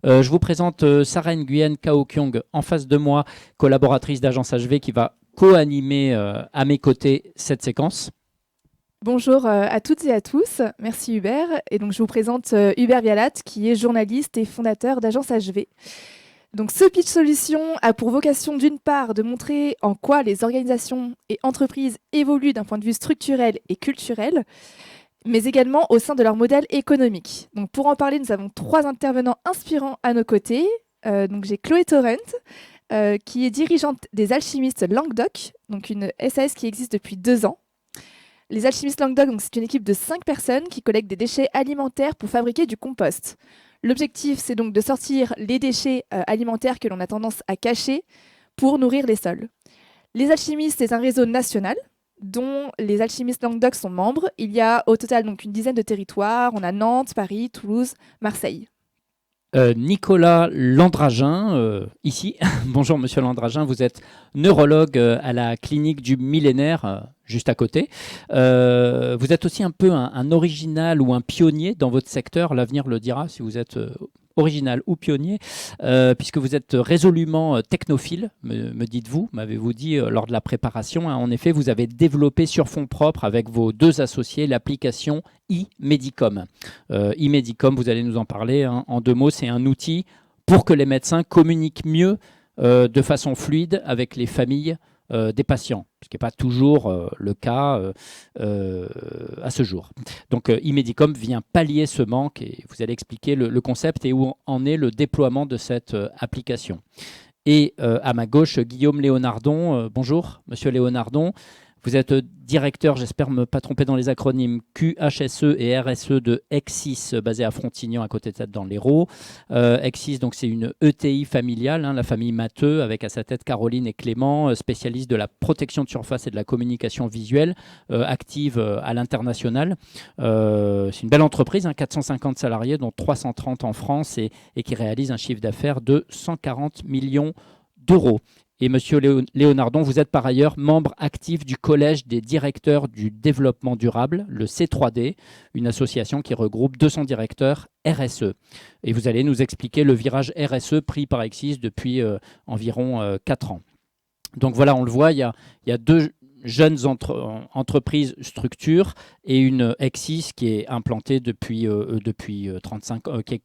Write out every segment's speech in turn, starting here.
Je vous présente Sarah Nguyen Kao Kyung en face de moi, collaboratrice d'Agence HV qui va co-animer à mes côtés cette séquence. Bonjour à toutes et à tous, merci Hubert. Et donc je vous présente Hubert Vialat qui est journaliste et fondateur d'Agence HV. Donc ce pitch solution a pour vocation d'une part de montrer en quoi les organisations et entreprises évoluent d'un point de vue structurel et culturel, mais également au sein de leur modèle économique. Donc pour en parler, nous avons 3 intervenants inspirants à nos côtés. Donc j'ai Chloé Torrent, qui est dirigeante des Alchimistes Languedoc, donc une SAS qui existe depuis 2 ans. Les Alchimistes Languedoc, donc, c'est une équipe de 5 personnes qui collectent des déchets alimentaires pour fabriquer du compost. L'objectif, c'est donc de sortir les déchets alimentaires que l'on a tendance à cacher pour nourrir les sols. Les Alchimistes, c'est un réseau national dont les Alchimistes Languedoc sont membres. Il y a au total donc une dizaine de territoires. On a Nantes, Paris, Toulouse, Marseille. Nicolas Landragin, ici. Bonjour Monsieur Landragin, vous êtes neurologue à la clinique du millénaire, juste à côté. Vous êtes aussi un peu un original ou un pionnier dans votre secteur, l'avenir le dira si vous êtes original ou pionnier, puisque vous êtes résolument technophile, me dites-vous, m'avez-vous dit lors de la préparation. En effet, vous avez développé sur fonds propres avec vos 2 associés l'application e-Medicom. E-Medicom, vous allez nous en parler en 2 mots, c'est un outil pour que les médecins communiquent mieux de façon fluide avec les familles des patients, ce qui n'est pas toujours le cas à ce jour. Donc e-Medicom vient pallier ce manque et vous allez expliquer le concept et où en est le déploiement de cette application. Et à ma gauche, Guillaume Léonardon. Bonjour, Monsieur Léonardon. Vous êtes directeur, j'espère ne me pas tromper dans les acronymes, QHSE et RSE de Exis, basé à Frontignan, à côté de ça, dans l'Hérault. Exis, donc c'est une ETI familiale, la famille Matteux, avec à sa tête Caroline et Clément, spécialistes de la protection de surface et de la communication visuelle, active à l'international. C'est une belle entreprise, 450 salariés, dont 330 en France, et qui réalise un chiffre d'affaires de 140 millions d'euros. Et Monsieur Léonardon, vous êtes par ailleurs membre actif du Collège des directeurs du développement durable, le C3D, une association qui regroupe 200 directeurs RSE. Et vous allez nous expliquer le virage RSE pris par Exis depuis environ 4 ans. Donc voilà, on le voit, il y a 2 jeunes entreprises structures et une Exis qui est implantée depuis 35 ans, qui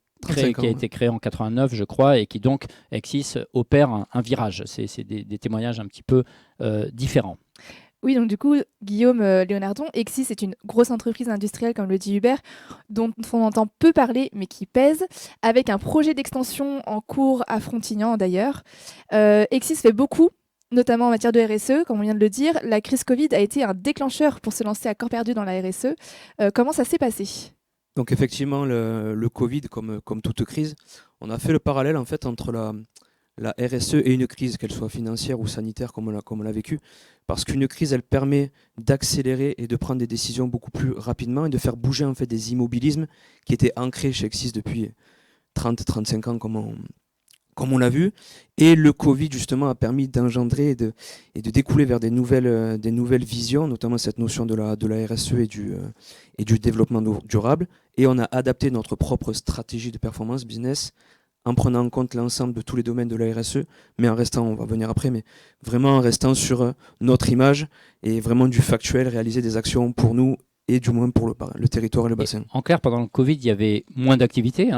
a été créé en 89, je crois, et qui donc, Exis, opère un virage. C'est des témoignages un petit peu différents. Oui, donc du coup, Guillaume Léonardon, Exis est une grosse entreprise industrielle, comme le dit Hubert, dont on entend peu parler, mais qui pèse, avec un projet d'extension en cours à Frontignan d'ailleurs. Exis fait beaucoup, notamment en matière de RSE, comme on vient de le dire. La crise Covid a été un déclencheur pour se lancer à corps perdu dans la RSE. Comment ça s'est passé ? Donc effectivement, le Covid, comme toute crise, on a fait le parallèle en fait entre la RSE et une crise, qu'elle soit financière ou sanitaire, comme on l'a vécu. Parce qu'une crise, elle permet d'accélérer et de prendre des décisions beaucoup plus rapidement et de faire bouger en fait des immobilismes qui étaient ancrés chez Exis depuis 30-35 ans, comme on l'a vu. Et le Covid, justement, a permis d'engendrer et de découler vers des nouvelles visions, notamment cette notion de la RSE et du développement durable. Et on a adapté notre propre stratégie de performance business en prenant en compte l'ensemble de tous les domaines de la RSE, mais en restant, on va venir après, mais vraiment en restant sur notre image et vraiment du factuel, réaliser des actions pour nous et du moins pour le territoire et le bassin. En clair, pendant le Covid, il y avait moins d'activités,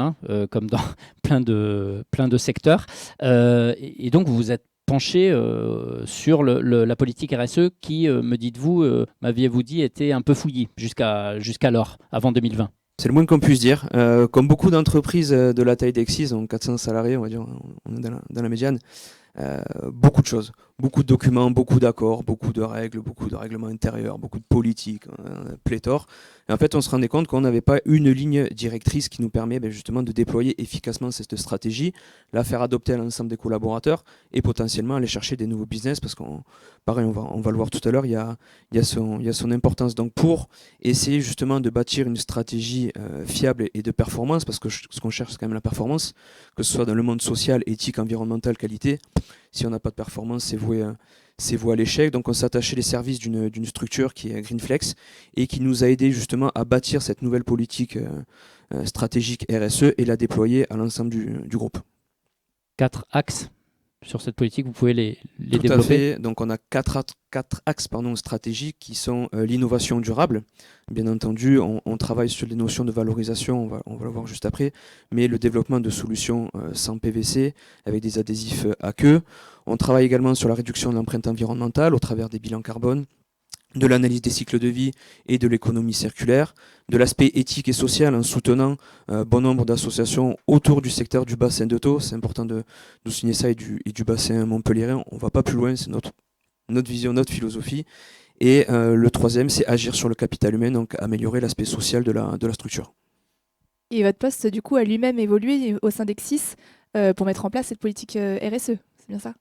comme dans plein de secteurs. Et donc, vous vous êtes penché sur la politique RSE qui, me dites-vous, m'aviez-vous dit, était un peu fouillie jusqu'alors, avant 2020. C'est le moins qu'on puisse dire. Comme beaucoup d'entreprises de la taille d'Exis, donc 400 salariés, on va dire, on est dans la médiane, beaucoup de choses, beaucoup de documents, beaucoup d'accords, beaucoup de règles, beaucoup de règlements intérieurs, beaucoup de politiques, pléthore. Et en fait, on se rendait compte qu'on n'avait pas une ligne directrice qui nous permet justement de déployer efficacement cette stratégie, la faire adopter à l'ensemble des collaborateurs et potentiellement aller chercher des nouveaux business parce pareil, on va le voir tout à l'heure, il y a son importance. Donc pour essayer justement de bâtir une stratégie fiable et de performance, parce que ce qu'on cherche c'est quand même la performance, que ce soit dans le monde social, éthique, environnemental, qualité, Si on n'a pas de performance, c'est voué à l'échec. Donc on s'est attaché les services d'une structure qui est Greenflex et qui nous a aidé justement à bâtir cette nouvelle politique stratégique RSE et la déployer à l'ensemble du groupe. 4 axes sur cette politique, vous pouvez les Tout développer? à fait. Donc on a quatre axes stratégiques qui sont l'innovation durable. Bien entendu, on travaille sur les notions de valorisation, on va le voir juste après, mais le développement de solutions sans PVC avec des adhésifs à queue. On travaille également sur la réduction de l'empreinte environnementale au travers des bilans carbone, de l'analyse des cycles de vie et de l'économie circulaire, de l'aspect éthique et social en soutenant bon nombre d'associations autour du secteur du bassin de Thau. C'est important de souligner ça et du bassin montpelliérain. On ne va pas plus loin, c'est notre vision, notre philosophie. Et le troisième, c'est agir sur le capital humain, donc améliorer l'aspect social de la structure. Et votre poste, du coup, a lui-même évolué au sein d'Exis pour mettre en place cette politique RSE, c'est bien ça?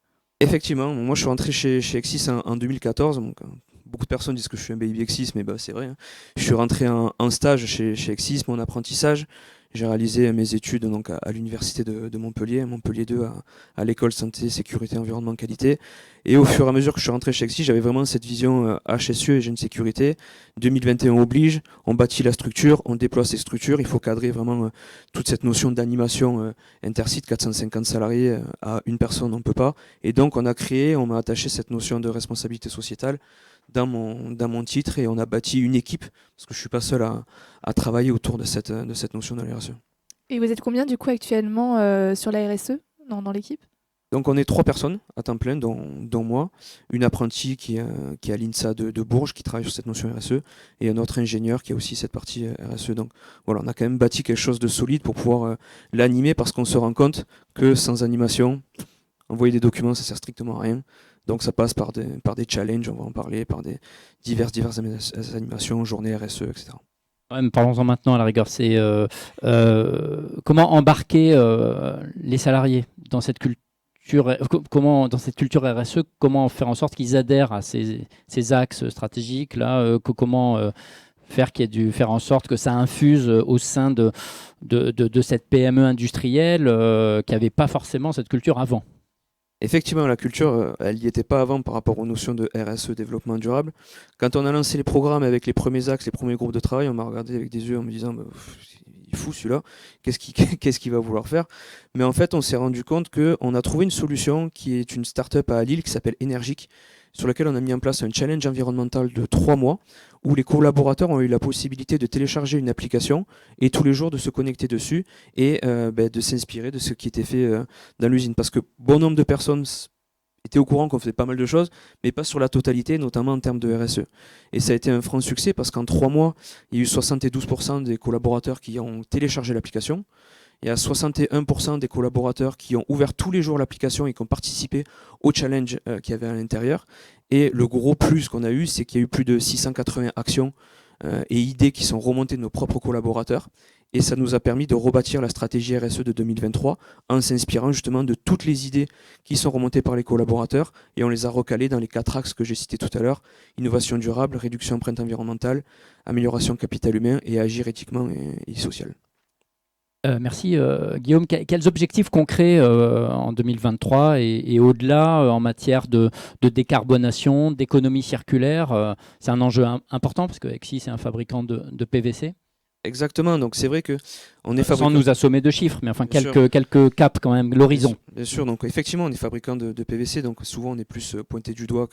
Effectivement, moi je suis rentré chez Exis en 2014, donc beaucoup de personnes disent que je suis un baby Exis, mais c'est vrai. Je suis rentré en stage chez Exis, mon apprentissage. J'ai réalisé mes études donc, à l'université de Montpellier 2, à l'école santé, sécurité, environnement, qualité. Et au fur et à mesure que je suis rentré chez Exis, j'avais vraiment cette vision HSE et génie sécurité. 2021 oblige, on bâtit la structure, on déploie ces structures. Il faut cadrer vraiment toute cette notion d'animation intersite, 450 salariés à une personne, on ne peut pas. Et donc on m'a attaché cette notion de responsabilité sociétale dans mon titre et on a bâti une équipe, parce que je ne suis pas seul à travailler autour de cette notion de la RSE. Et vous êtes combien du coup actuellement sur la RSE dans l'équipe? Donc on est 3 personnes à temps plein, dont moi, une apprentie qui est à l'INSA de Bourges, qui travaille sur cette notion RSE, et un autre ingénieur qui a aussi cette partie RSE. Donc voilà, on a quand même bâti quelque chose de solide pour pouvoir l'animer, parce qu'on se rend compte que sans animation, envoyer des documents, ça sert strictement à rien. Donc ça passe par des challenges, on va en parler, par des diverses animations, journées RSE, etc. Ouais, mais parlons-en maintenant à la rigueur. C'est comment embarquer les salariés dans cette culture, dans cette culture RSE, comment faire en sorte qu'ils adhèrent à ces axes stratégiques là, comment faire en sorte que ça infuse au sein de cette PME industrielle qui n'avait pas forcément cette culture avant. Effectivement, la culture, elle n'y était pas avant par rapport aux notions de RSE, développement durable. Quand on a lancé les programmes avec les premiers axes, les premiers groupes de travail, on m'a regardé avec des yeux en me disant il est fou celui-là, qu'est-ce qu'il va vouloir faire? Mais en fait, on s'est rendu compte qu'on a trouvé une solution qui est une start-up à Lille qui s'appelle Énergique, sur laquelle on a mis en place un challenge environnemental de 3 mois, où les collaborateurs ont eu la possibilité de télécharger une application et tous les jours de se connecter dessus et de s'inspirer de ce qui était fait dans l'usine. Parce que bon nombre de personnes étaient au courant qu'on faisait pas mal de choses, mais pas sur la totalité, notamment en termes de RSE. Et ça a été un franc succès parce qu'en 3 mois, il y a eu 72% des collaborateurs qui ont téléchargé l'application. Il y a 61% des collaborateurs qui ont ouvert tous les jours l'application et qui ont participé au challenge qu'il y avait à l'intérieur. Et le gros plus qu'on a eu, c'est qu'il y a eu plus de 680 actions et idées qui sont remontées de nos propres collaborateurs. Et ça nous a permis de rebâtir la stratégie RSE de 2023 en s'inspirant justement de toutes les idées qui sont remontées par les collaborateurs. Et on les a recalées dans les 4 axes que j'ai cités tout à l'heure: innovation durable, réduction empreinte environnementale, amélioration capital humain et agir éthiquement et social. Merci Guillaume. Quels objectifs concrets en 2023 et au-delà en matière de décarbonation, d'économie circulaire? C'est un enjeu important parce que Exis est un fabricant de PVC. Exactement, donc c'est vrai que on est fabricant... Sans nous assommer de chiffres, mais enfin Bien quelques caps quand même, l'horizon. Bien sûr, donc effectivement on est fabricant de PVC, donc souvent on est plus pointé du doigt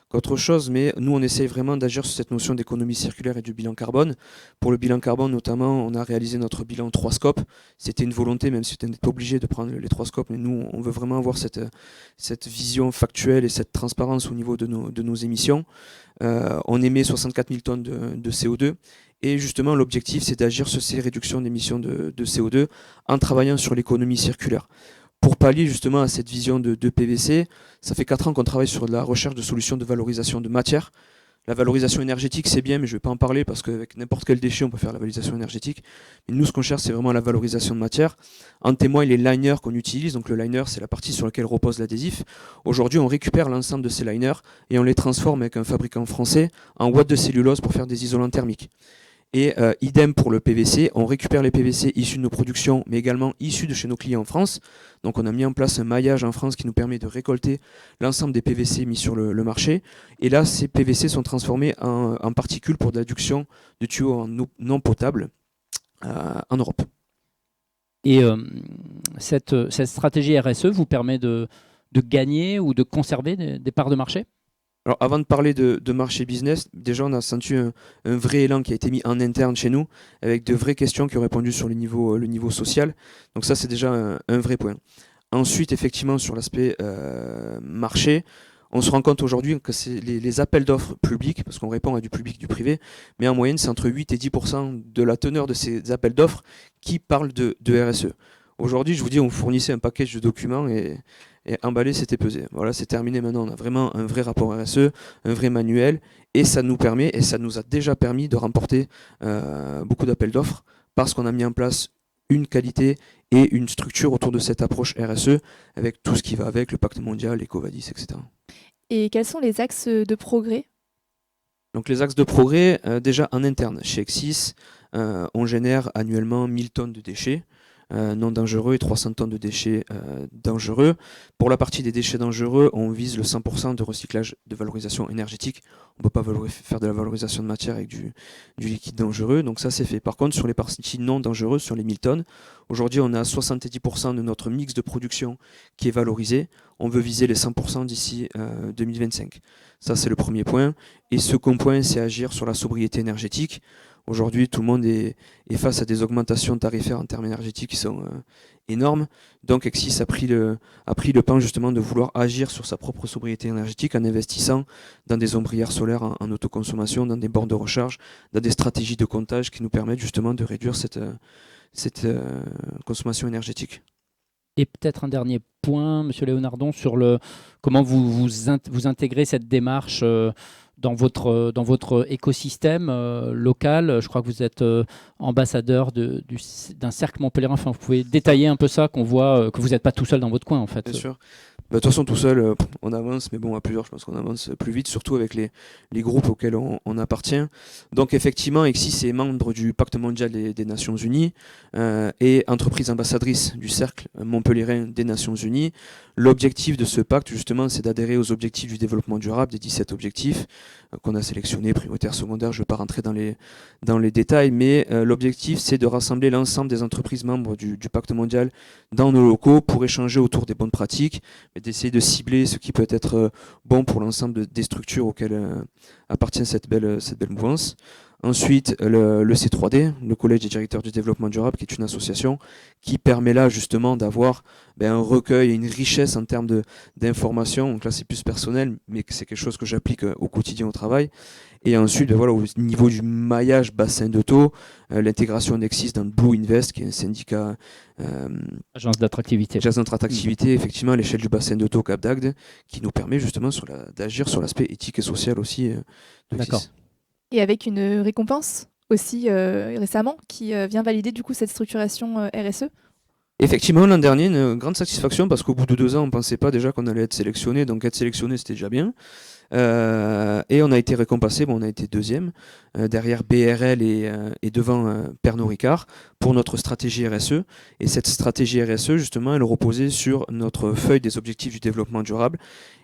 qu'autre chose, mais nous on essaye vraiment d'agir sur cette notion d'économie circulaire et du bilan carbone. Pour le bilan carbone notamment, on a réalisé notre bilan 3 scopes. C'était une volonté, même si on n'était pas obligé de prendre les 3 scopes, mais nous on veut vraiment avoir cette vision factuelle et cette transparence au niveau de nos émissions. On émet 64 000 tonnes de CO2. Et justement, l'objectif, c'est d'agir sur ces réductions d'émissions de CO2 en travaillant sur l'économie circulaire. Pour pallier justement à cette vision de PVC, ça fait 4 ans qu'on travaille sur la recherche de solutions de valorisation de matière. La valorisation énergétique, c'est bien, mais je ne vais pas en parler parce qu'avec n'importe quel déchet, on peut faire la valorisation énergétique. Mais nous, ce qu'on cherche, c'est vraiment la valorisation de matière. En témoignent les liners qu'on utilise. Donc le liner, c'est la partie sur laquelle repose l'adhésif. Aujourd'hui, on récupère l'ensemble de ces liners et on les transforme avec un fabricant français en ouate de cellulose pour faire des isolants thermiques. Et idem pour le PVC, on récupère les PVC issus de nos productions, mais également issus de chez nos clients en France. Donc on a mis en place un maillage en France qui nous permet de récolter l'ensemble des PVC mis sur le marché. Et là, ces PVC sont transformés en particules pour de l'adduction de tuyaux en eau non potable en Europe. Et cette stratégie RSE vous permet de gagner ou de conserver des parts de marché? Alors, avant de parler de marché business, déjà, on a senti un vrai élan qui a été mis en interne chez nous, avec de vraies questions qui ont répondu sur le niveau social. Donc ça, c'est déjà un vrai point. Ensuite, effectivement, sur l'aspect marché, on se rend compte aujourd'hui que c'est les appels d'offres publics, parce qu'on répond à du public, du privé, mais en moyenne, c'est entre 8 et 10% de la teneur de ces appels d'offres qui parlent de RSE. Aujourd'hui, je vous dis, on fournissait un package de documents et emballé, c'était pesé. Voilà, c'est terminé maintenant. On a vraiment un vrai rapport RSE, un vrai manuel, et ça nous permet, et ça nous a déjà permis de remporter beaucoup d'appels d'offres parce qu'on a mis en place une qualité et une structure autour de cette approche RSE avec tout ce qui va avec, le pacte mondial, l'EcoVadis, etc. Et quels sont les axes de progrès? Donc les axes de progrès, déjà en interne, chez Exis, on génère annuellement 1000 tonnes de déchets non dangereux et 300 tonnes de déchets dangereux. Pour la partie des déchets dangereux, on vise le 100% de recyclage de valorisation énergétique. On ne peut pas faire de la valorisation de matière avec du liquide dangereux, donc ça c'est fait. Par contre, sur les parties non dangereuses, sur les 1000 tonnes, aujourd'hui on a 70% de notre mix de production qui est valorisé. On veut viser les 100% d'ici 2025. Ça c'est le premier point. Et second point, c'est agir sur la sobriété énergétique. Aujourd'hui, tout le monde est face à des augmentations tarifaires en termes énergétiques qui sont énormes. Donc Exis a pris le pan justement de vouloir agir sur sa propre sobriété énergétique en investissant dans des ombrières solaires en autoconsommation, dans des bornes de recharge, dans des stratégies de comptage qui nous permettent justement de réduire cette consommation énergétique. Et peut-être un dernier point, Monsieur Léonardon, sur comment vous intégrez cette démarche dans votre écosystème local. Je crois que vous êtes ambassadeur d'un cercle montpelliérain. Enfin, vous pouvez détailler un peu ça, qu'on voit que vous n'êtes pas tout seul dans votre coin, en fait. Bien sûr. De toute façon, tout seul, on avance, mais bon, à plusieurs, je pense qu'on avance plus vite, surtout avec les groupes auxquels on appartient. Donc, effectivement, Exis est membre du Pacte mondial des Nations Unies et entreprise ambassadrice du Cercle montpelliérain des Nations Unies. L'objectif de ce pacte, justement, c'est d'adhérer aux objectifs du développement durable, des 17 objectifs qu'on a sélectionnés, prioritaires, secondaires. Je ne vais pas rentrer dans les détails, mais l'objectif, c'est de rassembler l'ensemble des entreprises membres du Pacte mondial dans nos locaux pour échanger autour des bonnes pratiques, et d'essayer de cibler ce qui peut être bon pour l'ensemble des structures auxquelles appartient cette belle mouvance. Ensuite, le C3D, le Collège des directeurs du développement durable, qui est une association qui permet là justement d'avoir un recueil et une richesse en termes d'informations. Donc là, c'est plus personnel, mais c'est quelque chose que j'applique au quotidien au travail. Et ensuite, voilà, au niveau du maillage bassin de taux, l'intégration d'Exis dans le Blue Invest, qui est un syndicat agence d'attractivité. Agence d'attractivité, effectivement, à l'échelle du bassin de taux Cap d'Agde, qui nous permet justement d'agir sur l'aspect éthique et social aussi de D'accord. Et avec une récompense aussi récemment qui vient valider du coup cette structuration RSE. Effectivement, l'an dernier, une grande satisfaction parce qu'au bout de 2 ans, on ne pensait pas déjà qu'on allait être sélectionné. Donc être sélectionné, c'était déjà bien. Et on a été récompensé, on a été deuxième, derrière BRL et devant Pernod Ricard pour notre stratégie RSE. Et cette stratégie RSE, justement, elle reposait sur notre feuille des objectifs du développement durable.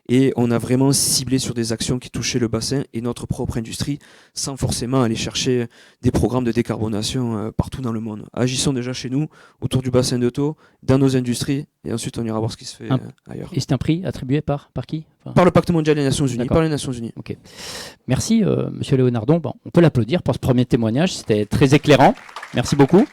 Et on a vraiment ciblé sur des actions qui touchaient le bassin et notre propre industrie, sans forcément aller chercher des programmes de décarbonation partout dans le monde. Agissons déjà chez nous, autour du bassin de taux, dans nos industries, et ensuite on ira voir ce qui se fait ailleurs. Et c'est un prix attribué par qui? Par le Pacte mondial des Nations Unies, par les Nations Unies. Okay. Merci, Monsieur Léonardon. Bon, on peut l'applaudir pour ce premier témoignage, c'était très éclairant. Merci beaucoup.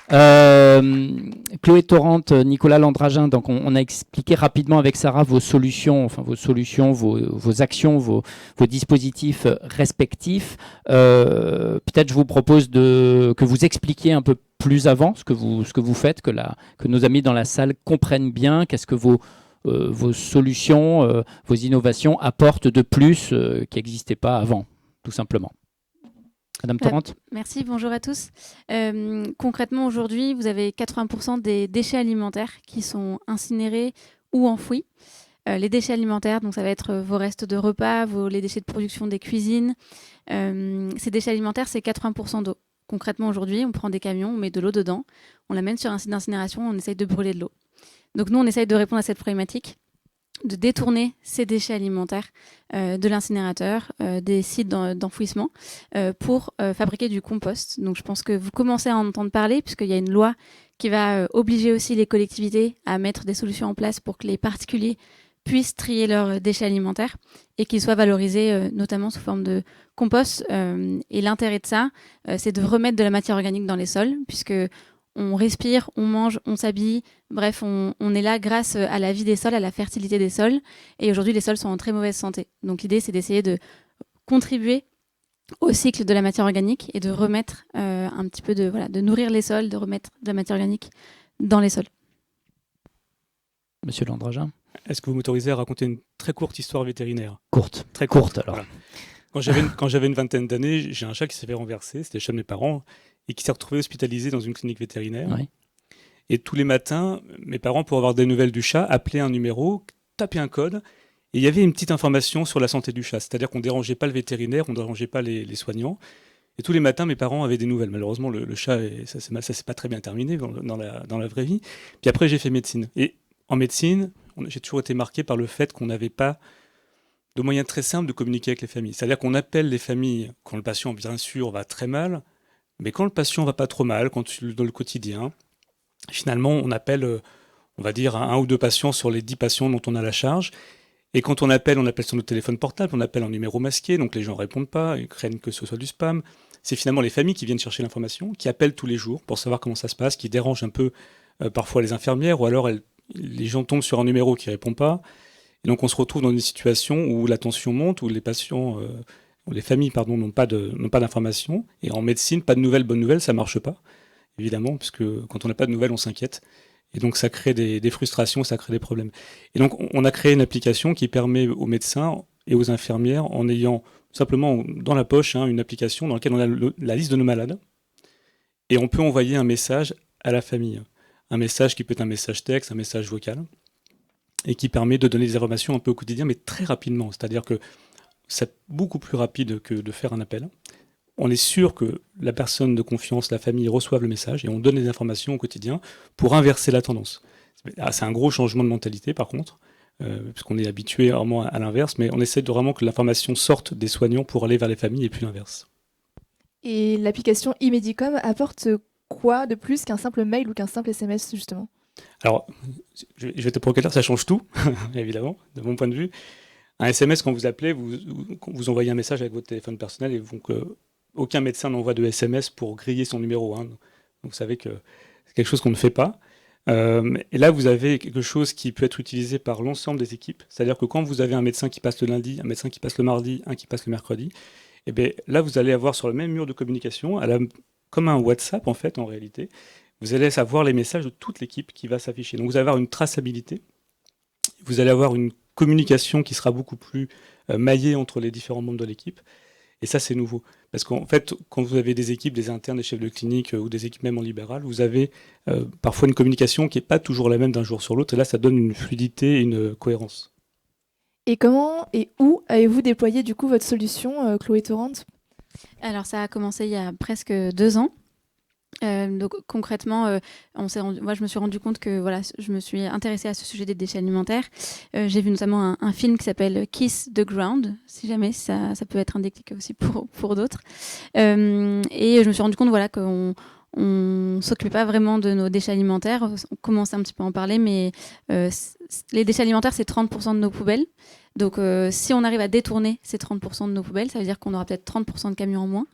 Chloé Torrente, Nicolas Landragin, donc on a expliqué rapidement avec Sarah vos solutions, vos actions, vos dispositifs respectifs. Peut-être je vous propose que vous expliquiez un peu plus avant ce que vous faites, que nos amis dans la salle comprennent bien qu'est-ce que vos solutions, vos innovations apportent de plus qui n'existait pas avant, tout simplement. Madame Torrente. Merci, bonjour à tous. Concrètement, aujourd'hui, vous avez 80% des déchets alimentaires qui sont incinérés ou enfouis. Les déchets alimentaires, donc ça va être vos restes de repas, les déchets de production des cuisines. Ces déchets alimentaires, c'est 80% d'eau. Concrètement, aujourd'hui, on prend des camions, on met de l'eau dedans, on l'amène sur un site d'incinération, on essaye de brûler de l'eau. Donc nous, on essaye de répondre à cette problématique, de détourner ces déchets alimentaires de l'incinérateur, des sites d'enfouissement, pour fabriquer du compost. Donc je pense que vous commencez à en entendre parler, puisqu'il y a une loi qui va obliger aussi les collectivités à mettre des solutions en place pour que les particuliers puissent trier leurs déchets alimentaires et qu'ils soient valorisés notamment sous forme de compost. Et l'intérêt de ça, c'est de remettre de la matière organique dans les sols, puisque on respire, on mange, on s'habille. Bref, on est là grâce à la vie des sols, à la fertilité des sols. Et aujourd'hui, les sols sont en très mauvaise santé. Donc l'idée, c'est d'essayer de contribuer au cycle de la matière organique et de remettre un petit peu de nourrir les sols, de remettre de la matière organique dans les sols. Monsieur Landragin. Est-ce que vous m'autorisez à raconter une très courte histoire vétérinaire ? Courte. Très courte alors. Voilà. Quand j'avais une vingtaine d'années, j'ai un chat qui s'est fait renverser, c'était le chat de mes parents, et qui s'est retrouvé hospitalisé dans une clinique vétérinaire. Oui. Et tous les matins, mes parents, pour avoir des nouvelles du chat, appelaient un numéro, tapaient un code, et il y avait une petite information sur la santé du chat. C'est-à-dire qu'on ne dérangeait pas le vétérinaire, on ne dérangeait pas les soignants. Et tous les matins, mes parents avaient des nouvelles. Malheureusement, le chat, ça s'est pas très bien terminé dans la vraie vie. Puis après, j'ai fait médecine. Et en médecine, j'ai toujours été marqué par le fait qu'on n'avait pas de moyens très simples de communiquer avec les familles. C'est-à-dire qu'on appelle les familles quand le patient, bien sûr, va très mal, mais quand le patient va pas trop mal, dans le quotidien, finalement, on appelle, on va dire, un ou deux patients sur les 10 patients dont on a la charge. Et quand on appelle sur notre téléphone portable, on appelle en numéro masqué, donc les gens ne répondent pas, ils craignent que ce soit du spam. C'est finalement les familles qui viennent chercher l'information, qui appellent tous les jours pour savoir comment ça se passe, qui dérangent un peu parfois les infirmières, ou alors les gens tombent sur un numéro qui ne répond pas. Et donc on se retrouve dans une situation où la tension monte, où les patients, où les familles n'ont pas d'informations. Et en médecine, pas de nouvelles, bonnes nouvelles, ça ne marche pas, évidemment, puisque quand on n'a pas de nouvelles, on s'inquiète. Et donc ça crée des frustrations, ça crée des problèmes. Et donc on a créé une application qui permet aux médecins et aux infirmières, en ayant simplement dans la poche une application dans laquelle on a la liste de nos malades, et on peut envoyer un message à la famille. Un message qui peut être un message texte, un message vocal, et qui permet de donner des informations un peu au quotidien, mais très rapidement. C'est-à-dire que c'est beaucoup plus rapide que de faire un appel. On est sûr que la personne de confiance, la famille, reçoive le message et on donne des informations au quotidien pour inverser la tendance. C'est un gros changement de mentalité, par contre, puisqu'on est habitué vraiment à l'inverse, mais on essaie de vraiment que l'information sorte des soignants pour aller vers les familles et puis l'inverse. Et l'application e-Medicom apporte quoi de plus qu'un simple mail ou qu'un simple SMS, justement ? Alors, je vais te provoquer, ça change tout, évidemment, de mon point de vue. Un SMS, quand vous appelez, vous envoyez un message avec votre téléphone personnel et donc aucun médecin n'envoie de SMS pour griller son numéro. Donc vous savez que c'est quelque chose qu'on ne fait pas. Et là, vous avez quelque chose qui peut être utilisé par l'ensemble des équipes. C'est-à-dire que quand vous avez un médecin qui passe le lundi, un médecin qui passe le mardi, un qui passe le mercredi, et bien là, vous allez avoir sur le même mur de communication, comme un WhatsApp en fait, en réalité, vous allez savoir les messages de toute l'équipe qui va s'afficher. Donc vous allez avoir une traçabilité, vous allez avoir une communication qui sera beaucoup plus maillée entre les différents membres de l'équipe. Et ça, c'est nouveau. Parce qu'en fait, quand vous avez des équipes, des internes, des chefs de clinique ou des équipes même en libéral, vous avez parfois une communication qui n'est pas toujours la même d'un jour sur l'autre. Et là, ça donne une fluidité et une cohérence. Et comment et où avez-vous déployé du coup votre solution, Chloé Torrent ? Alors ça a commencé il y a presque 2 ans. Donc concrètement, moi je me suis rendu compte que je me suis intéressée à ce sujet des déchets alimentaires. J'ai vu notamment un film qui s'appelle Kiss the Ground, si jamais ça peut être un déclic aussi pour d'autres. Et je me suis rendu compte qu'on on s'occupait pas vraiment de nos déchets alimentaires. On commençait un petit peu à en parler, mais les déchets alimentaires, c'est 30% de nos poubelles. Donc, si on arrive à détourner ces 30% de nos poubelles, ça veut dire qu'on aura peut-être 30% de camions en moins,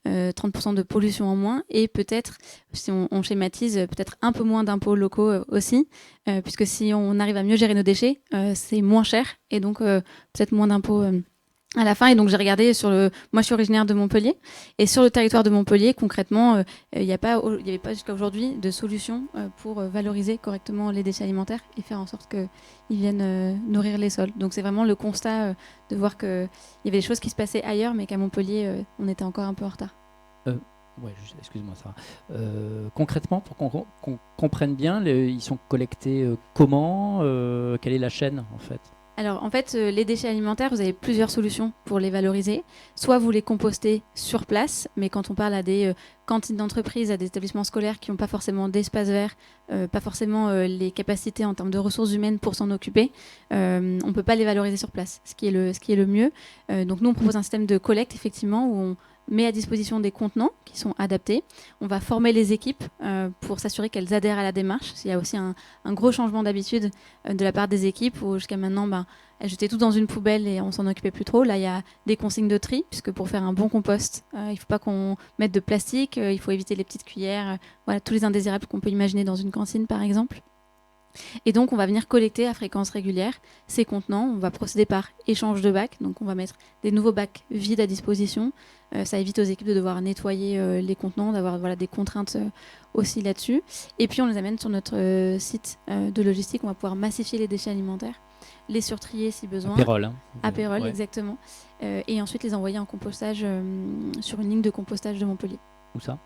30% de pollution en moins, et peut-être, si on schématise, peut-être un peu moins d'impôts locaux aussi, puisque si on arrive à mieux gérer nos déchets, c'est moins cher, et donc peut-être moins d'impôts à la fin. Et donc j'ai regardé moi je suis originaire de Montpellier, et sur le territoire de Montpellier concrètement il n'y avait pas jusqu'à aujourd'hui de solution pour valoriser correctement les déchets alimentaires et faire en sorte qu'ils viennent nourrir les sols. Donc c'est vraiment le constat de voir qu'il y avait des choses qui se passaient ailleurs, mais qu'à Montpellier on était encore un peu en retard. Excuse-moi Sarah. Concrètement, pour qu'on comprenne bien, ils sont collectés comment, quelle est la chaîne en fait ? Alors en fait, les déchets alimentaires, vous avez plusieurs solutions pour les valoriser. Soit vous les compostez sur place, mais quand on parle à des cantines d'entreprise, à des établissements scolaires qui n'ont pas forcément d'espace vert, pas forcément les capacités en termes de ressources humaines pour s'en occuper, on ne peut pas les valoriser sur place, ce qui est le mieux. Donc nous, on propose un système de collecte, effectivement, où on met à disposition des contenants qui sont adaptés. On va former les équipes pour s'assurer qu'elles adhèrent à la démarche. Il y a aussi un gros changement d'habitude de la part des équipes où jusqu'à maintenant, elles jetaient tout dans une poubelle et on s'en occupait plus trop. Là, il y a des consignes de tri, puisque pour faire un bon compost, il ne faut pas qu'on mette de plastique, il faut éviter les petites cuillères, voilà, tous les indésirables qu'on peut imaginer dans une cantine, par exemple. Et donc, on va venir collecter à fréquence régulière ces contenants. On va procéder par échange de bacs. Donc, on va mettre des nouveaux bacs vides à disposition. Ça évite aux équipes de devoir nettoyer les contenants, d'avoir des contraintes aussi là-dessus. Et puis, on les amène sur notre site de logistique. On va pouvoir massifier les déchets alimentaires, les surtrier si besoin. Pérol. Hein. À Pérol, Ouais. exactement. Et ensuite, les envoyer en compostage sur une ligne de compostage de Montpellier, Où ça?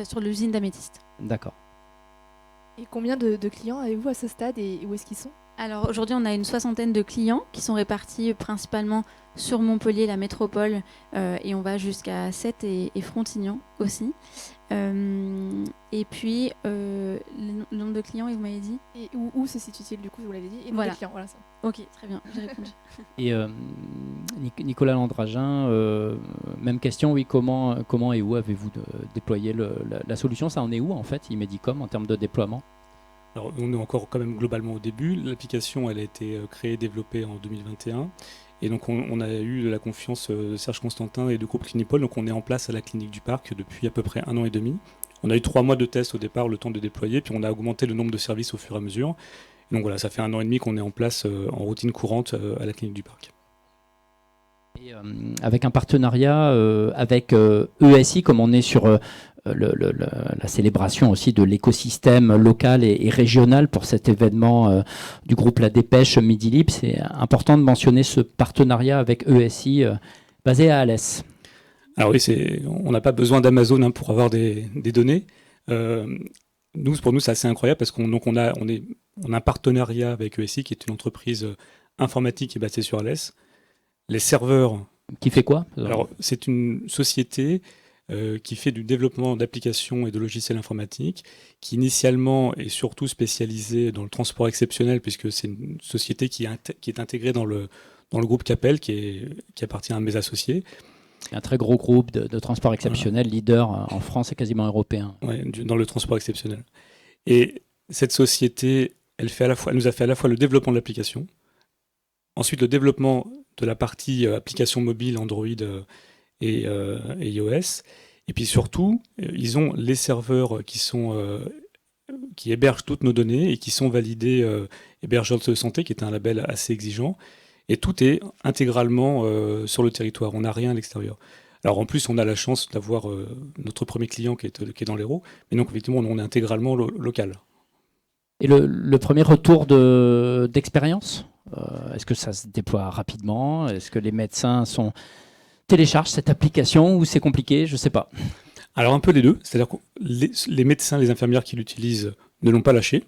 sur l'usine d'Améthyste. D'accord. Et combien de clients avez-vous à ce stade et où est-ce qu'ils sont? Alors aujourd'hui, on a une 60aine de clients qui sont répartis principalement sur Montpellier, la métropole, et on va jusqu'à Sète et Frontignan aussi. Et puis, le nombre de clients, et vous m'avez dit? Et où se situe-t-il du coup, vous l'avez dit, et le nombre Voilà. de clients, voilà ça. Ok, très bien, j'ai répondu. Et Nicolas Landragin, même question, oui, comment et où avez-vous déployé la solution? Ça en est où en fait, Imedicom, en termes de déploiement? Alors, on est encore quand même globalement au début. L'application, elle a été créée et développée en 2021. Et donc, on a eu de la confiance de Serge Constantin et de groupe Clinipol. Donc, on est en place à la clinique du Parc depuis à peu près 1 an et demi. On a eu 3 mois de test au départ, le temps de déployer. Puis, on a augmenté le nombre de services au fur et à mesure. Et donc, voilà, ça fait 1 an et demi qu'on est en place en routine courante à la clinique du Parc. Et, avec un partenariat avec ESI, comme on est sur la célébration aussi de l'écosystème local et régional pour cet événement du groupe La Dépêche Midi Libre, c'est important de mentionner ce partenariat avec ESI basé à Alès. Alors oui, on n'a pas besoin d'Amazon pour avoir des données. Pour nous, c'est assez incroyable parce qu'on a un partenariat avec ESI, qui est une entreprise informatique qui est basée sur Alès. Les serveurs... Qui fait quoi? Alors, c'est une société qui fait du développement d'applications et de logiciels informatiques, qui initialement est surtout spécialisée dans le transport exceptionnel, puisque c'est une société qui est intégrée dans le groupe Capel, qui appartient à un de mes associés. Un très gros groupe de transport exceptionnel, leader en France et quasiment européen. Ouais, dans le transport exceptionnel. Et cette société, elle nous a fait à la fois le développement de l'application, ensuite le développement de la partie application mobile Android et iOS. Et puis surtout, ils ont les serveurs qui hébergent toutes nos données et qui sont validés hébergeurs de santé, qui est un label assez exigeant. Et tout est intégralement sur le territoire. On n'a rien à l'extérieur. Alors en plus, on a la chance d'avoir notre premier client qui est dans l'Hérault. Mais donc effectivement, on est intégralement local. Et le premier retour d'expérience, est-ce que ça se déploie rapidement? Est-ce que les médecins téléchargent cette application ou c'est compliqué? Je ne sais pas. Alors un peu les deux. C'est-à-dire que les médecins, les infirmières qui l'utilisent ne l'ont pas lâché.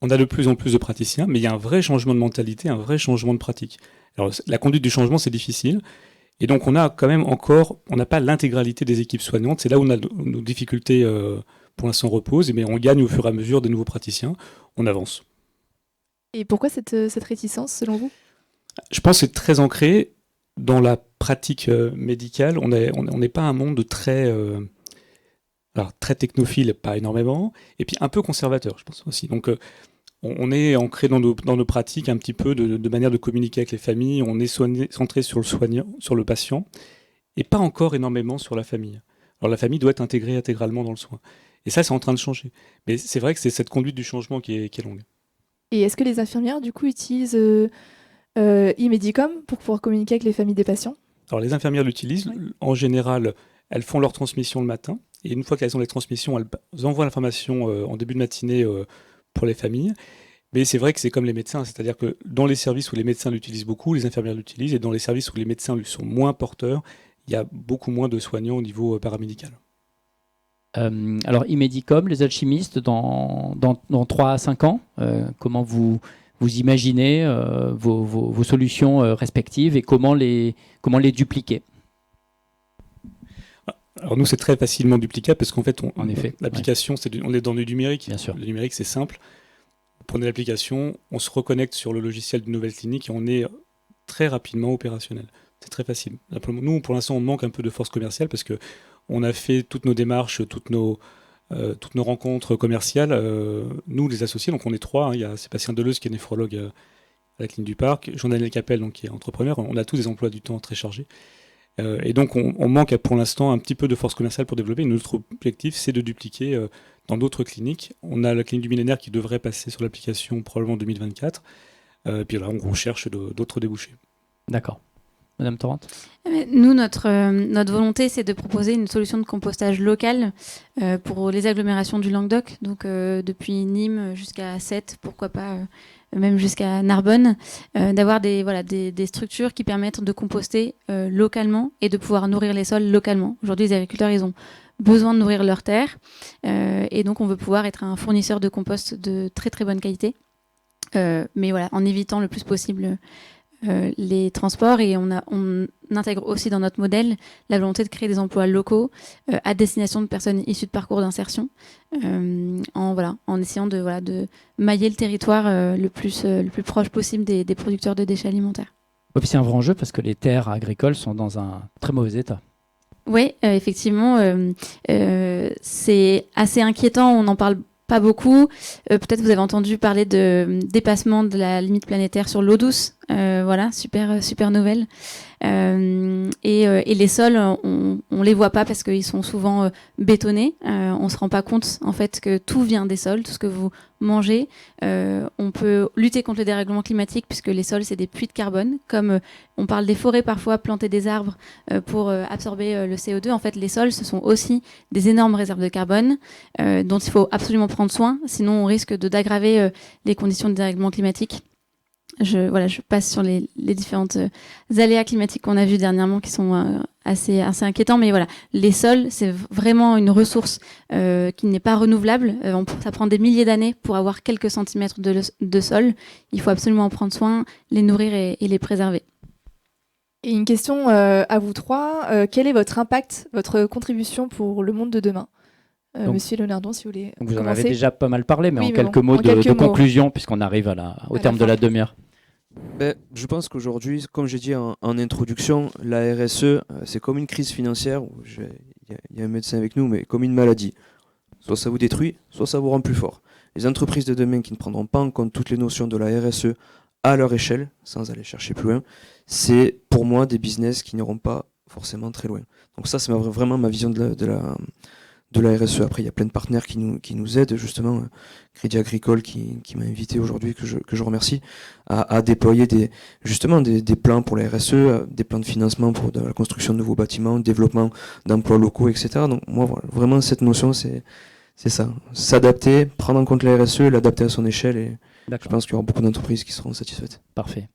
On a de plus en plus de praticiens, mais il y a un vrai changement de mentalité, un vrai changement de pratique. Alors la conduite du changement, c'est difficile. Et donc on a quand même on n'a pas l'intégralité des équipes soignantes. C'est là où nos difficultés pour l'instant reposent, mais on gagne au fur et à mesure des nouveaux praticiens. On avance. Et pourquoi cette réticence, selon vous? Je pense que c'est très ancré dans la pratique médicale. On n'est pas un monde très technophile, pas énormément, et puis un peu conservateur, je pense aussi. Donc on est ancré dans nos pratiques un petit peu de manière de communiquer avec les familles. On est centré sur le soignant, sur le patient, et pas encore énormément sur la famille. Alors la famille doit être intégrée intégralement dans le soin. Et ça, c'est en train de changer. Mais c'est vrai que c'est cette conduite du changement qui est longue. Et est-ce que les infirmières, du coup, utilisent Imedicom pour pouvoir communiquer avec les familles des patients? Alors les infirmières l'utilisent. Oui. En général, elles font leur transmission le matin. Et une fois qu'elles ont les transmissions, elles envoient l'information en début de matinée pour les familles. Mais c'est vrai que c'est comme les médecins. C'est-à-dire que dans les services où les médecins l'utilisent beaucoup, les infirmières l'utilisent. Et dans les services où les médecins lui sont moins porteurs, il y a beaucoup moins de soignants au niveau paramédical. Alors, Imedicom, les alchimistes, dans 3 à 5 ans, comment vous vous imaginez vos solutions respectives et comment les dupliquer. Alors nous, c'est très facilement duplicable parce qu'en fait, En effet, l'application, on est dans du numérique. Bien sûr. Le numérique, c'est simple. Vous prenez l'application, on se reconnecte sur le logiciel d'une nouvelle clinique et on est très rapidement opérationnel. C'est très facile. Simplement, nous, pour l'instant, on manque un peu de force commerciale parce qu'on a fait toutes nos démarches, toutes nos rencontres commerciales, nous, les associés, donc on est 3. Il y a Sébastien Deleuze qui est néphrologue à la clinique du Parc, Jean-Daniel Capel donc, qui est entrepreneur. On a tous des emplois du temps très chargés. Et donc, on manque pour l'instant un petit peu de force commerciale pour développer. Notre objectif, c'est de dupliquer dans d'autres cliniques. On a la clinique du millénaire qui devrait passer sur l'application probablement en 2024. Puis là, on cherche d'autres débouchés. D'accord. Madame Torrente. Nous, notre volonté, c'est de proposer une solution de compostage local pour les agglomérations du Languedoc, donc depuis Nîmes jusqu'à Sète, pourquoi pas même jusqu'à Narbonne, d'avoir des structures qui permettent de composter localement et de pouvoir nourrir les sols localement. Aujourd'hui, les agriculteurs, ils ont besoin de nourrir leurs terres et donc on veut pouvoir être un fournisseur de compost de très très bonne qualité, mais voilà, en évitant le plus possible les transports, et on intègre aussi dans notre modèle la volonté de créer des emplois locaux à destination de personnes issues de parcours d'insertion, en essayant de mailler le territoire le plus proche possible des producteurs de déchets alimentaires. Oui, puis c'est un vrai enjeu parce que les terres agricoles sont dans un très mauvais état. Oui, effectivement, c'est assez inquiétant, on en parle pas beaucoup. Peut-être vous avez entendu parler de dépassement de la limite planétaire sur l'eau douce. Voilà, super nouvelle. Et les sols, on les voit pas parce qu'ils sont souvent bétonnés. On se rend pas compte en fait que tout vient des sols, tout ce que vous mangez. On peut lutter contre le dérèglement climatique puisque les sols c'est des puits de carbone. Comme on parle des forêts parfois, planter des arbres pour absorber le CO2. En fait, les sols ce sont aussi des énormes réserves de carbone dont il faut absolument prendre soin. Sinon, on risque d'aggraver les conditions de dérèglement climatique. Je passe sur les différentes aléas climatiques qu'on a vus dernièrement qui sont assez inquiétants. Mais voilà, les sols, c'est vraiment une ressource qui n'est pas renouvelable. Ça prend des milliers d'années pour avoir quelques centimètres de sol. Il faut absolument en prendre soin, les nourrir et les préserver. Et une question à vous trois. Quel est votre impact, votre contribution pour le monde de demain Monsieur Leonardon, si vous voulez Vous en commencer. avez déjà pas mal parlé, mais Oui, en mais quelques bon, mots en quelques de mots. conclusion, puisqu'on arrive au terme de la demi-heure. Je pense qu'aujourd'hui, comme j'ai dit en introduction, la RSE, c'est comme une crise financière. Il y a un médecin avec nous, mais comme une maladie. Soit ça vous détruit, soit ça vous rend plus fort. Les entreprises de demain qui ne prendront pas en compte toutes les notions de la RSE à leur échelle, sans aller chercher plus loin, c'est pour moi des business qui n'iront pas forcément très loin. Donc ça, c'est vraiment ma vision de la RSE. Après, il y a plein de partenaires qui nous aident, justement. Crédit Agricole qui m'a invité aujourd'hui, que je remercie, à déployer des plans pour la RSE, des plans de financement pour la construction de nouveaux bâtiments, développement d'emplois locaux, etc. Donc moi, voilà, vraiment, cette notion, c'est ça. S'adapter, prendre en compte la RSE, l'adapter à son échelle, et je pense qu'il y aura beaucoup d'entreprises qui seront satisfaites. Parfait.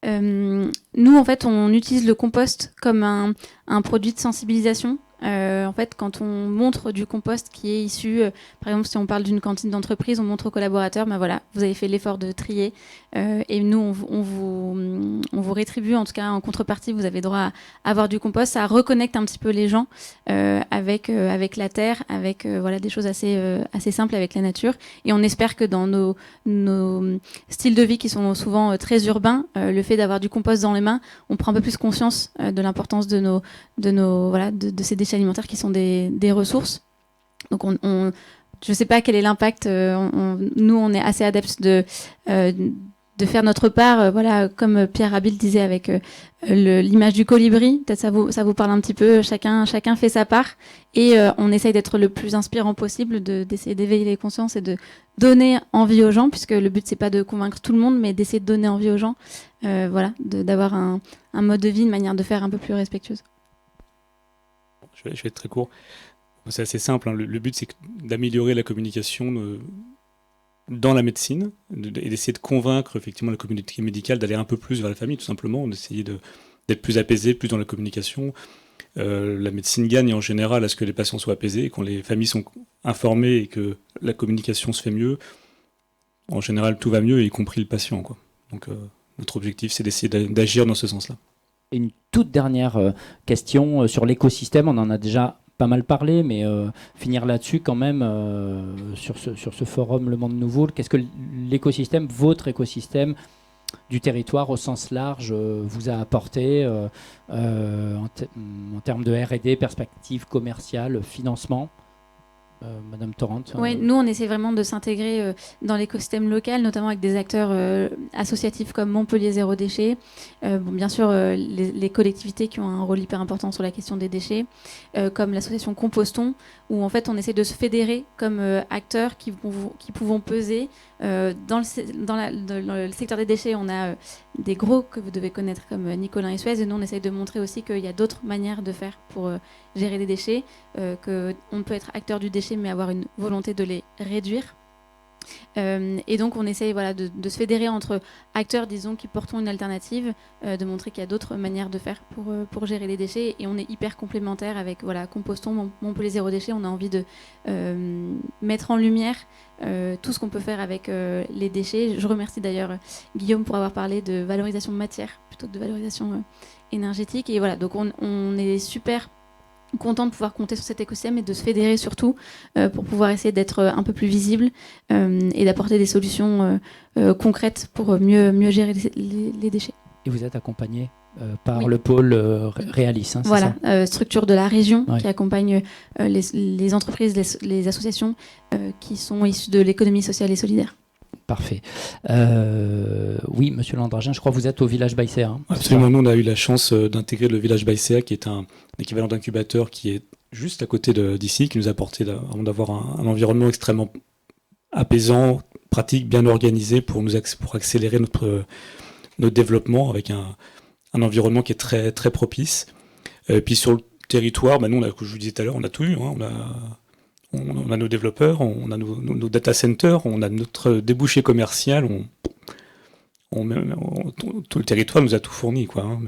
Nous, en fait, on utilise le compost comme un produit de sensibilisation. En fait, quand on montre du compost qui est issu, par exemple, si on parle d'une cantine d'entreprise, on montre aux collaborateurs, voilà, vous avez fait l'effort de trier, et nous, on vous rétribue, en tout cas en contrepartie, vous avez droit à avoir du compost. Ça reconnecte un petit peu les gens avec la terre, avec des choses assez simples avec la nature. Et on espère que dans nos styles de vie qui sont souvent très urbains, le fait d'avoir du compost dans les mains, on prend un peu plus conscience de l'importance de ces déchets alimentaires qui sont des ressources. Donc je ne sais pas quel est l'impact. Nous, on est assez adeptes de faire notre part. Comme Pierre Rabhi disait avec l'image du colibri. Peut-être ça vous parle un petit peu. Chacun fait sa part et on essaye d'être le plus inspirant possible, d'essayer d'éveiller les consciences et de donner envie aux gens, puisque le but c'est pas de convaincre tout le monde, mais d'essayer de donner envie aux gens. D'avoir un mode de vie, une manière de faire un peu plus respectueuse. Je vais être très court. C'est assez simple. Le but, c'est d'améliorer la communication dans la médecine et d'essayer de convaincre effectivement la communauté médicale d'aller un peu plus vers la famille, tout simplement, d'essayer d'être plus apaisé, plus dans la communication. La médecine gagne en général à ce que les patients soient apaisés, et quand les familles sont informées et que la communication se fait mieux, en général, tout va mieux, y compris le patient, quoi. Donc, notre objectif, c'est d'essayer d'agir dans ce sens-là. Et une toute dernière question sur l'écosystème. On en a déjà pas mal parlé, mais finir là-dessus quand même, sur ce forum Le Monde Nouveau. Qu'est-ce que l'écosystème, votre écosystème du territoire au sens large, vous a apporté en termes de R&D, perspectives commerciales, financement? Madame Torrent. Oui, nous, on essaie vraiment de s'intégrer dans l'écosystème local, notamment avec des acteurs associatifs comme Montpellier Zéro Déchet. Bien sûr, les collectivités qui ont un rôle hyper important sur la question des déchets, comme l'association Compostons, où en fait, on essaie de se fédérer comme acteurs qui pouvons peser. Dans le secteur des déchets, on a des gros que vous devez connaître comme Nicolas et Suez, et nous, on essaie de montrer aussi qu'il y a d'autres manières de faire pour gérer les déchets, qu'on peut être acteur du déchet, mais avoir une volonté de les réduire. Et donc on essaye de se fédérer entre acteurs, disons, qui portons une alternative, de montrer qu'il y a d'autres manières de faire pour gérer les déchets, et on est hyper complémentaires avec Compostons, Montpellier Zéro Déchet. On a envie de mettre en lumière tout ce qu'on peut faire avec les déchets. Je remercie d'ailleurs Guillaume pour avoir parlé de valorisation de matière plutôt que de valorisation énergétique, et voilà, donc on est super content de pouvoir compter sur cet écosystème et de se fédérer surtout pour pouvoir essayer d'être un peu plus visible et d'apporter des solutions concrètes pour mieux gérer les déchets. Et vous êtes accompagné par le pôle Realis, hein, voilà, c'est ça structure de la région, ouais, qui accompagne les entreprises, les associations qui sont issues de l'économie sociale et solidaire. Parfait. Oui, monsieur Landragin, je crois que vous êtes au village Baïséa. Hein, absolument, nous on a eu la chance d'intégrer le village Baïséa, qui est un équivalent d'incubateur qui est juste à côté d'ici, qui nous a permis d'avoir un environnement extrêmement apaisant, pratique, bien organisé pour accélérer notre développement, avec un environnement qui est très, très propice. Puis sur le territoire, nous, comme je vous disais tout à l'heure, on a tout eu. Hein, on a nos développeurs, on a nos data centers, on a notre débouché commercial, tout le territoire nous a tout fourni, quoi, hein,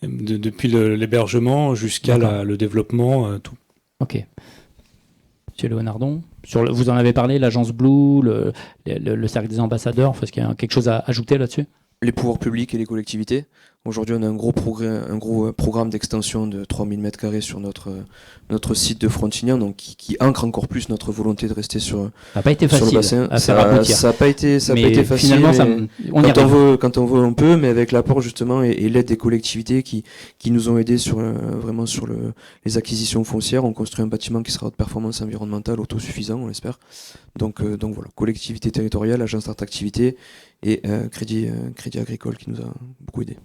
depuis l'hébergement jusqu'à le développement, tout. Ok. Monsieur Léonardon, vous en avez parlé, l'agence Blue, le cercle des ambassadeurs, est-ce qu'il y a quelque chose à ajouter là-dessus? Les pouvoirs publics et les collectivités. Aujourd'hui, on a un gros programme d'extension de 3000 m² sur notre site de Frontignan, donc qui ancre encore plus notre volonté de rester sur le bassin. Ça n'a pas été facile. Finalement, quand on veut, on peut, mais avec l'apport justement et l'aide des collectivités qui nous ont aidés vraiment sur les acquisitions foncières, on construit un bâtiment qui sera de performance environnementale autosuffisant, on l'espère. Donc voilà, collectivité territoriale, agence d'attractivité et crédit agricole qui nous a beaucoup aidés.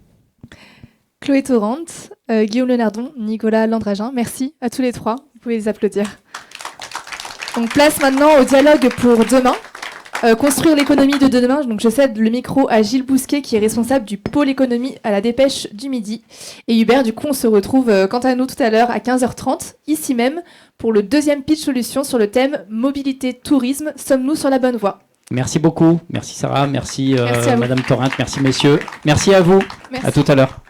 Chloé Torrent, Guillaume Léonardon, Nicolas Landragin, merci à tous les trois. Vous pouvez les applaudir. Donc place maintenant au dialogue pour demain. Construire l'économie de demain. Donc je cède le micro à Gilles Bousquet, qui est responsable du pôle économie à la Dépêche du Midi. Et Hubert, du coup, on se retrouve quant à nous tout à l'heure à 15h30, ici même, pour le deuxième pitch solution sur le thème mobilité tourisme. Sommes-nous sur la bonne voie? Merci beaucoup. Merci Sarah. Merci Madame Torrent. Merci messieurs. Merci à vous. Merci. À tout à l'heure.